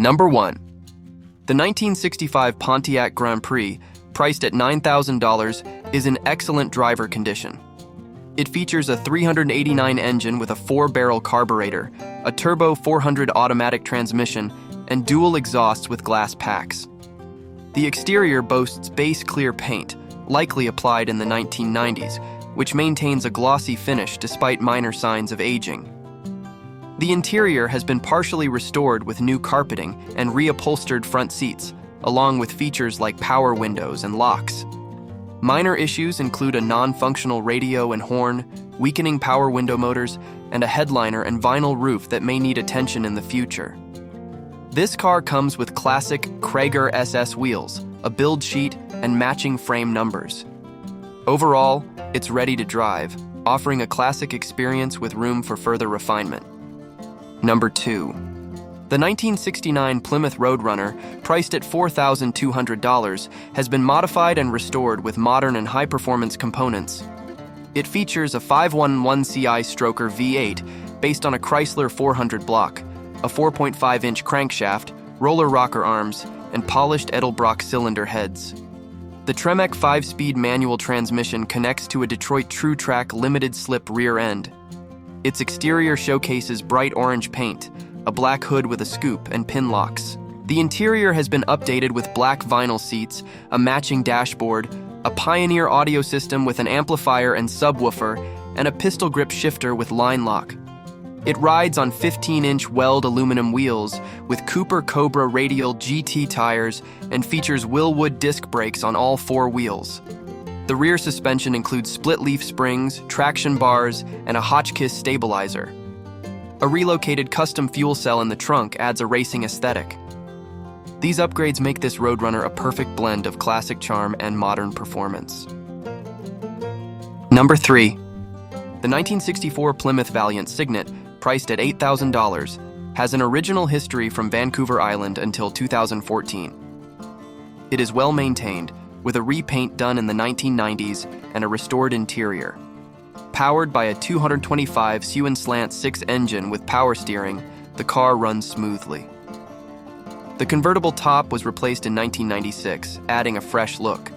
Number 1. The 1965 Pontiac Grand Prix, priced at $9,000, is in excellent driver condition. It features a 389 engine with a 4-barrel carburetor, a turbo 400 automatic transmission, and dual exhausts with glass packs. The exterior boasts base clear paint, likely applied in the 1990s, which maintains a glossy finish despite minor signs of aging. The interior has been partially restored with new carpeting and reupholstered front seats, along with features like power windows and locks. Minor issues include a non-functional radio and horn, weakening power window motors, and a headliner and vinyl roof that may need attention in the future. This car comes with classic Krager SS wheels, a build sheet, and matching frame numbers. Overall, it's ready to drive, offering a classic experience with room for further refinement. Number 2. The 1969 Plymouth Roadrunner, priced at $4,200, has been modified and restored with modern and high-performance components. It features a 511 CI stroker V8 based on a Chrysler 400 block, a 4.5-inch crankshaft, roller rocker arms, and polished Edelbrock cylinder heads. The Tremec 5-speed manual transmission connects to a Detroit TrueTrack limited-slip rear end. Its exterior showcases bright orange paint, a black hood with a scoop, and pin locks. The interior has been updated with black vinyl seats, a matching dashboard, a Pioneer audio system with an amplifier and subwoofer, and a pistol grip shifter with line lock. It rides on 15-inch weld aluminum wheels with Cooper Cobra radial GT tires and features Willwood disc brakes on all 4 wheels. The rear suspension includes split-leaf springs, traction bars, and a Hotchkiss stabilizer. A relocated custom fuel cell in the trunk adds a racing aesthetic. These upgrades make this Roadrunner a perfect blend of classic charm and modern performance. Number 3. The 1964 Plymouth Valiant Signet, priced at $8,000, has an original history from Vancouver Island until 2014. It is well maintained, with a repaint done in the 1990s and a restored interior. Powered by a 225 Sewin Slant 6 engine with power steering, the car runs smoothly. The convertible top was replaced in 1996, adding a fresh look.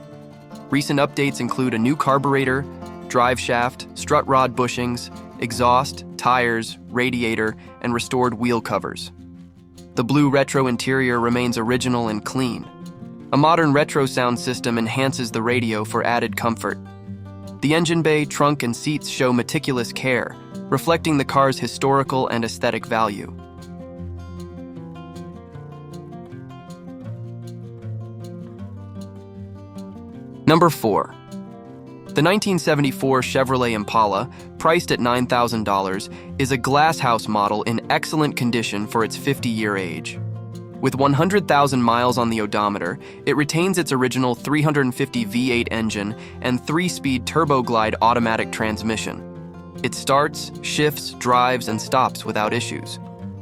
Recent updates include a new carburetor, drive shaft, strut rod bushings, exhaust, tires, radiator, and restored wheel covers. The blue retro interior remains original and clean. A modern retro sound system enhances the radio for added comfort. The engine bay, trunk, and seats show meticulous care, reflecting the car's historical and aesthetic value. Number 4. The 1974 Chevrolet Impala, priced at $9,000, is a glasshouse model in excellent condition for its 50-year age. With 100,000 miles on the odometer, it retains its original 350 V8 engine and 3-speed TurboGlide automatic transmission. It starts, shifts, drives, and stops without issues.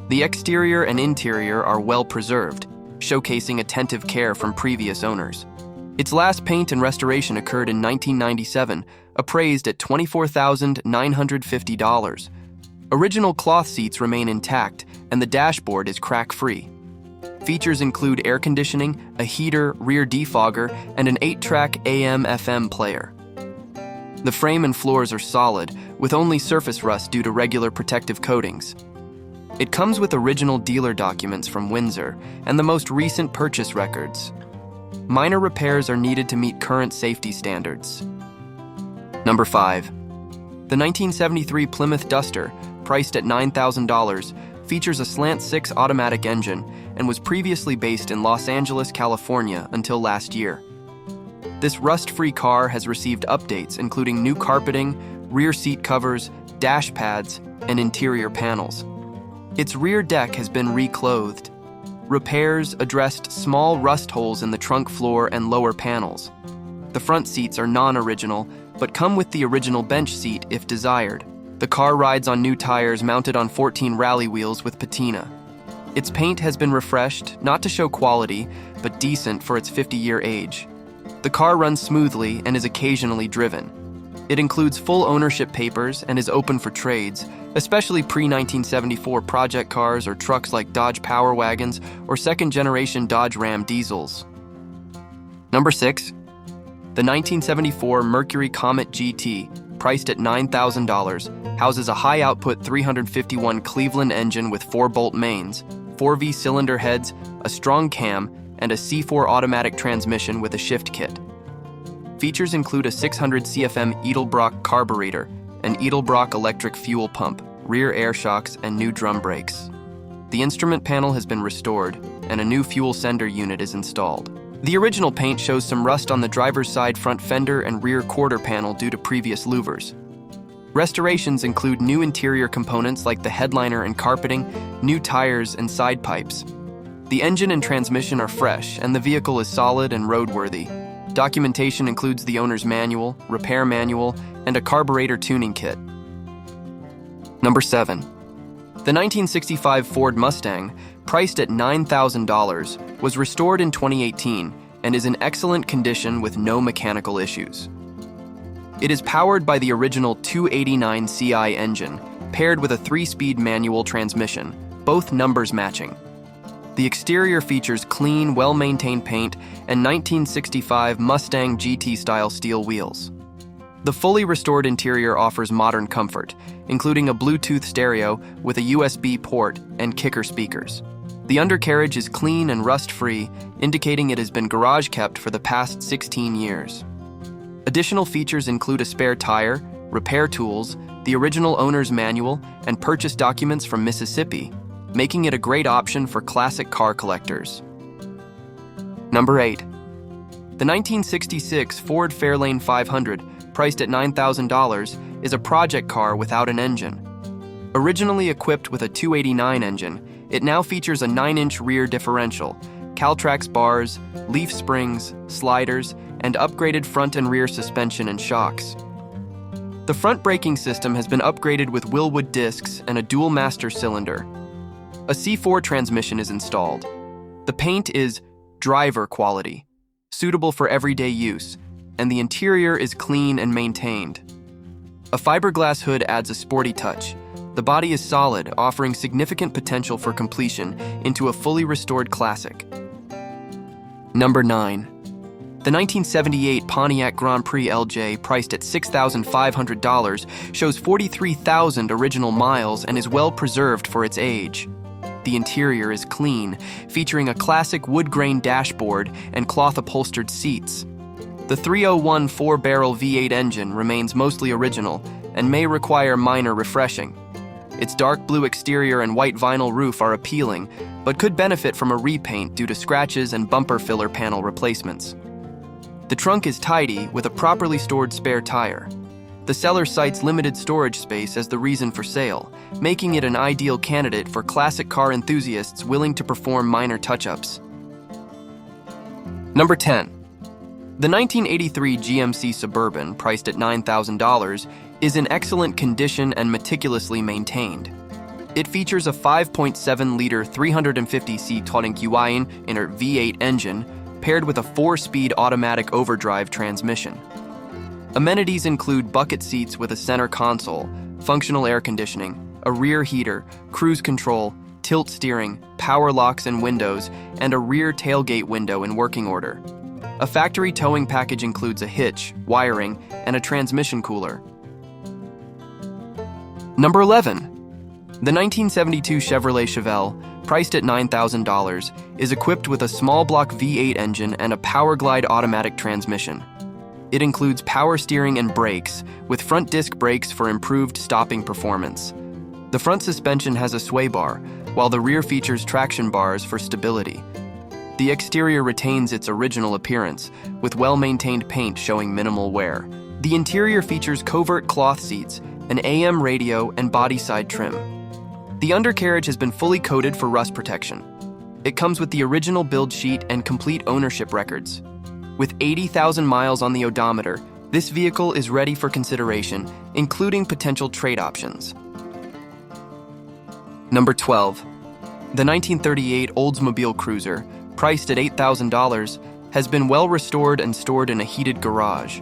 The exterior and interior are well preserved, showcasing attentive care from previous owners. Its last paint and restoration occurred in 1997, appraised at $24,950. Original cloth seats remain intact, and the dashboard is crack-free. Features include air conditioning, a heater, rear defogger, and an 8-track AM/FM player. The frame and floors are solid, with only surface rust due to regular protective coatings. It comes with original dealer documents from Windsor and the most recent purchase records. Minor repairs are needed to meet current safety standards. Number 5. The 1973 Plymouth Duster, priced at $9,000, features a Slant 6 automatic engine and was previously based in Los Angeles, California until last year. This rust-free car has received updates including new carpeting, rear seat covers, dash pads, and interior panels. Its rear deck has been reclothed. Repairs addressed small rust holes in the trunk floor and lower panels. The front seats are non-original, but come with the original bench seat if desired. The car rides on new tires mounted on 14 rally wheels with patina. Its paint has been refreshed, not to show quality, but decent for its 50-year age. The car runs smoothly and is occasionally driven. It includes full ownership papers and is open for trades, especially pre-1974 project cars or trucks like Dodge Power Wagons or second-generation Dodge Ram diesels. Number 6. The 1974 Mercury Comet GT, priced at $9,000, houses a high-output 351 Cleveland engine with 4-bolt mains, 4V cylinder heads, a strong cam, and a C4 automatic transmission with a shift kit. Features include a 600 CFM Edelbrock carburetor, an Edelbrock electric fuel pump, rear air shocks, and new drum brakes. The instrument panel has been restored, and a new fuel sender unit is installed. The original paint shows some rust on the driver's side front fender and rear quarter panel due to previous louvers. Restorations include new interior components like the headliner and carpeting, new tires, and side pipes. The engine and transmission are fresh, and the vehicle is solid and roadworthy. Documentation includes the owner's manual, repair manual, and a carburetor tuning kit. Number 7. The 1965 Ford Mustang, priced at $9,000, was restored in 2018 and is in excellent condition with no mechanical issues. It is powered by the original 289 Ci engine, paired with a 3-speed manual transmission, both numbers matching. The exterior features clean, well-maintained paint and 1965 Mustang GT-style steel wheels. The fully restored interior offers modern comfort, including a Bluetooth stereo with a USB port and kicker speakers. The undercarriage is clean and rust-free, indicating it has been garage-kept for the past 16 years. Additional features include a spare tire, repair tools, the original owner's manual, and purchase documents from Mississippi, making it a great option for classic car collectors. Number 8. The 1966 Ford Fairlane 500, priced at $9,000, is a project car without an engine. Originally equipped with a 289 engine, it now features a 9-inch rear differential, Caltrax bars, leaf springs, sliders, and upgraded front and rear suspension and shocks. The front braking system has been upgraded with Wilwood discs and a dual master cylinder. A C4 transmission is installed. The paint is driver quality, suitable for everyday use, and the interior is clean and maintained. A fiberglass hood adds a sporty touch. The body is solid, offering significant potential for completion into a fully restored classic. Number 9. The 1978 Pontiac Grand Prix LJ, priced at $6,500, shows 43,000 original miles and is well preserved for its age. The interior is clean, featuring a classic wood-grain dashboard and cloth-upholstered seats. The 301 4-barrel V8 engine remains mostly original and may require minor refreshing. Its dark blue exterior and white vinyl roof are appealing, but could benefit from a repaint due to scratches and bumper filler panel replacements. The trunk is tidy with a properly stored spare tire. The seller cites limited storage space as the reason for sale, making it an ideal candidate for classic car enthusiasts willing to perform minor touch-ups. Number 10. The 1983 GMC Suburban, priced at $9,000, is in excellent condition and meticulously maintained. It features a 5.7-liter 350c Touring inner V8 engine paired with a 4-speed automatic overdrive transmission. Amenities include bucket seats with a center console, functional air conditioning, a rear heater, cruise control, tilt steering, power locks and windows, and a rear tailgate window in working order. A factory towing package includes a hitch, wiring, and a transmission cooler. Number 11. The 1972 Chevrolet Chevelle, priced at $9,000, is equipped with a small block V8 engine and a Powerglide automatic transmission. It includes power steering and brakes, with front disc brakes for improved stopping performance. The front suspension has a sway bar, while the rear features traction bars for stability. The exterior retains its original appearance, with well-maintained paint showing minimal wear. The interior features covert cloth seats, an AM radio, and body side trim. The undercarriage has been fully coated for rust protection. It comes with the original build sheet and complete ownership records. With 80,000 miles on the odometer, this vehicle is ready for consideration, including potential trade options. Number 12. The 1938 Oldsmobile Cruiser, priced at $8,000, has been well restored and stored in a heated garage.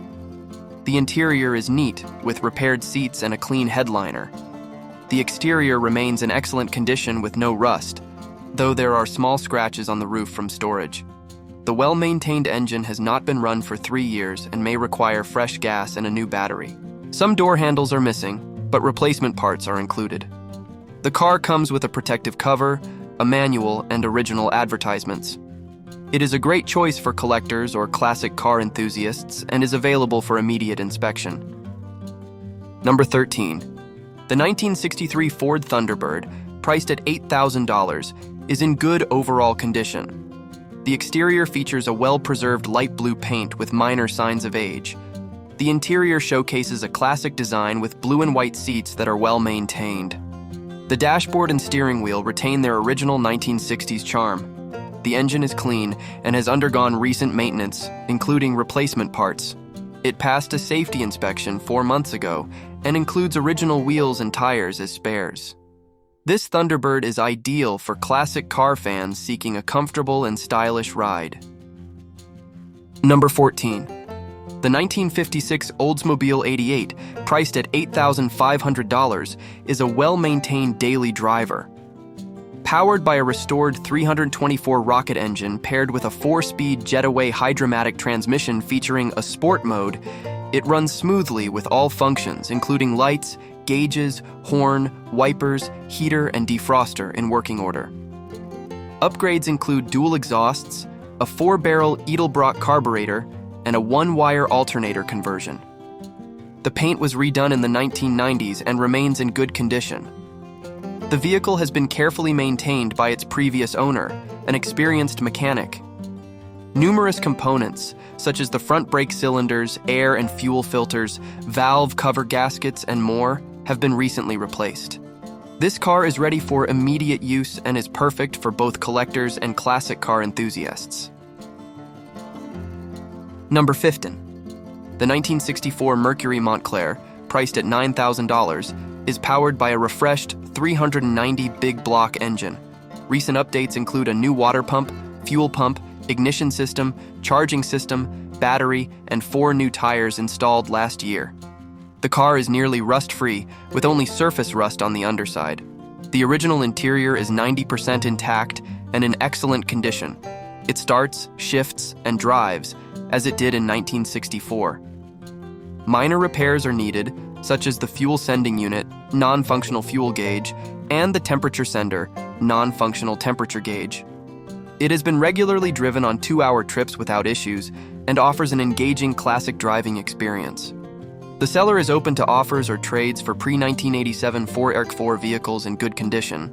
The interior is neat, with repaired seats and a clean headliner. The exterior remains in excellent condition with no rust, though there are small scratches on the roof from storage. The well-maintained engine has not been run for 3 years and may require fresh gas and a new battery. Some door handles are missing, but replacement parts are included. The car comes with a protective cover, a manual, and original advertisements. It is a great choice for collectors or classic car enthusiasts and is available for immediate inspection. Number 13. The 1963 Ford Thunderbird, priced at $8,000, is in good overall condition. The exterior features a well-preserved light blue paint with minor signs of age. The interior showcases a classic design with blue and white seats that are well-maintained. The dashboard and steering wheel retain their original 1960s charm. The engine is clean and has undergone recent maintenance, including replacement parts. It passed a safety inspection 4 months ago and includes original wheels and tires as spares. This Thunderbird is ideal for classic car fans seeking a comfortable and stylish ride. Number 14. The 1956 Oldsmobile 88, priced at $8,500, is a well-maintained daily driver. Powered by a restored 324 rocket engine paired with a 4-speed Jetaway Hydromatic transmission featuring a sport mode, it runs smoothly with all functions, including lights, gauges, horn, wipers, heater, and defroster in working order. Upgrades include dual exhausts, a 4-barrel Edelbrock carburetor, and a 1-wire alternator conversion. The paint was redone in the 1990s and remains in good condition. The vehicle has been carefully maintained by its previous owner, an experienced mechanic. Numerous components, such as the front brake cylinders, air and fuel filters, valve cover gaskets, and more, have been recently replaced. This car is ready for immediate use and is perfect for both collectors and classic car enthusiasts. Number 15. The 1964 Mercury Montclair, priced at $9,000, is powered by a refreshed 390 big block engine. Recent updates include a new water pump, fuel pump, ignition system, charging system, battery, and 4 new tires installed last year. The car is nearly rust-free, with only surface rust on the underside. The original interior is 90% intact and in excellent condition. It starts, shifts, and drives, as it did in 1964. Minor repairs are needed, such as the fuel sending unit, non-functional fuel gauge, and the temperature sender, non-functional temperature gauge. It has been regularly driven on 2-hour trips without issues and offers an engaging classic driving experience. The seller is open to offers or trades for pre-1987 4x4 vehicles in good condition.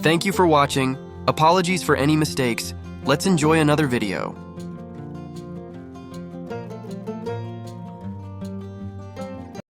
Thank you for watching. Apologies for any mistakes. Let's enjoy another video.